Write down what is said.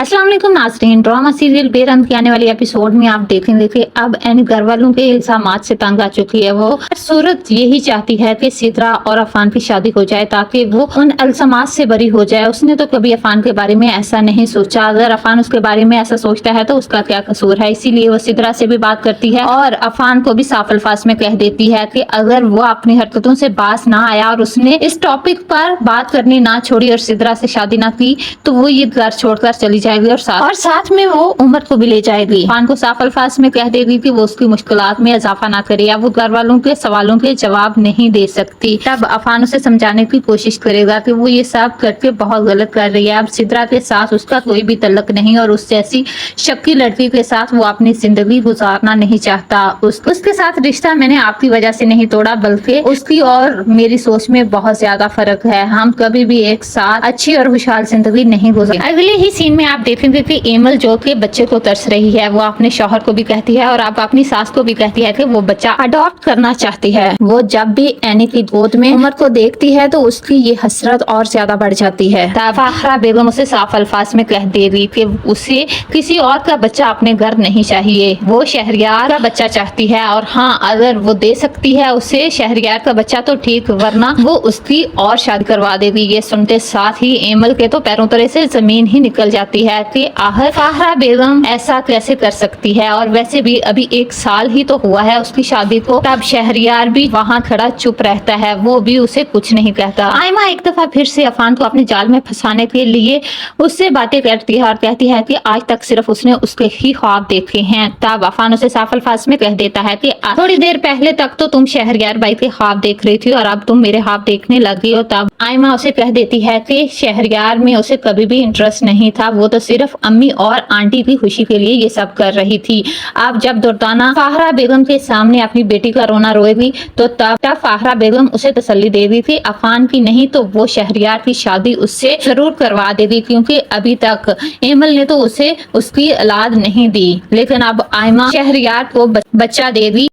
अस्सलाम वालेकुम नाज़रीन, ड्रामा सीरियल बेरहम के आने वाली एपिसोड में आप देखेंगे कि अब एनी घर वालों के इल्जामात से तंग आ चुकी है। वो सूरत यही चाहती है कि सिद्रा और अफान की शादी हो जाए ताकि वो उन इल्जामात से बरी हो जाए। उसने तो कभी अफान के बारे में ऐसा नहीं सोचा, अगर अफान उसके बारे में ऐसा सोचता है तो उसका क्या कसूर है। इसीलिए वो सिद्रा से भी बात करती है और अफान को भी साफ अल्फाज में कह देती है कि अगर वो अपनी हरकतों से बाज ना आया और उसने इस टॉपिक पर बात करनी ना छोड़ी और सिद्रा से शादी ना की तो वो ये घर छोड़कर चली जाएगी और साथ में वो उमर को भी ले जाएगी। अफान को साफ अल्फाज में कह देगी कि वो उसकी मुश्किलात में इजाफा ना करे या वो घर वालों के सवालों के जवाब नहीं दे सकती। तब अफान उसे समझाने की कोशिश करेगा कि वो ये सब करके बहुत गलत कर रही है। अब सिद्रा के साथ उसका कोई भी तल्लक नहीं और उस जैसी शक्की लड़की के साथ वो अपनी जिंदगी गुजारना नहीं चाहता। उसके साथ रिश्ता मैंने आपकी वजह से नहीं तोड़ा, बल्कि उसकी और मेरी सोच में बहुत ज्यादा फर्क है। हम कभी भी एक साथ अच्छी और खुशहाल जिंदगी नहीं गुजार। अगले ही सीन में आप देखेंगे कि एमल जो कि बच्चे को तरस रही है, वो अपने शौहर को भी कहती है और अब अपनी सास को भी कहती है कि वो बच्चा अडॉप्ट करना चाहती है। वो जब भी एनी की गोद में उमर को देखती है तो उसकी ये हसरत और ज्यादा बढ़ जाती है। फाखरा बेगम उसे साफ अल्फाज में कह दे रही कि उसे किसी और का बच्चा अपने घर नहीं चाहिए, वो शहरयार का बच्चा चाहती है। और हाँ, अगर वो दे सकती है उसे शहरयार का बच्चा तो ठीक, वरना वो उसकी और शादी करवा देगी। ये सुनते साथ ही एमल के तो पैरों तले से जमीन ही निकल जाती है कि आखिर फाखरा बेगम ऐसा कैसे कर सकती है। और वैसे भी अभी 1 साल ही तो हुआ है उसकी शादी को। तब शहरयार भी वहाँ खड़ा चुप रहता है, वो भी उसे कुछ नहीं कहता। आयमा एक दफा फिर से अफान को अपने जाल में फंसाने के लिए उससे बातें करती है और कहती है कि आज तक सिर्फ उसने उसके ही ख्वाब देखे हैं। तब अफान उसे साफ अल्फाज में कह देता है कि थोड़ी देर पहले तक तो तुम शहरयार भाई के ख्वाब देख रही थी और अब तुम मेरे ख्वाब देखने लगी हो। तब आयमा उसे कह देती है कि शहरयार में उसे कभी भी इंटरेस्ट नहीं था, वो तो सिर्फ अम्मी और आंटी की खुशी के लिए ये सब कर रही थी। अब जब दुर्दाना फाखरा बेगम के सामने अपनी बेटी का रोना रोएगी तो तब फाखरा बेगम उसे तसल्ली देगी कि अफान की नहीं तो वो शहरयार की शादी उससे जरूर करवा देगी, क्योंकि अभी तक एमल ने तो उसे उसकी औलाद नहीं दी। लेकिन अब आयमा शहरयार को बच्चा देगी।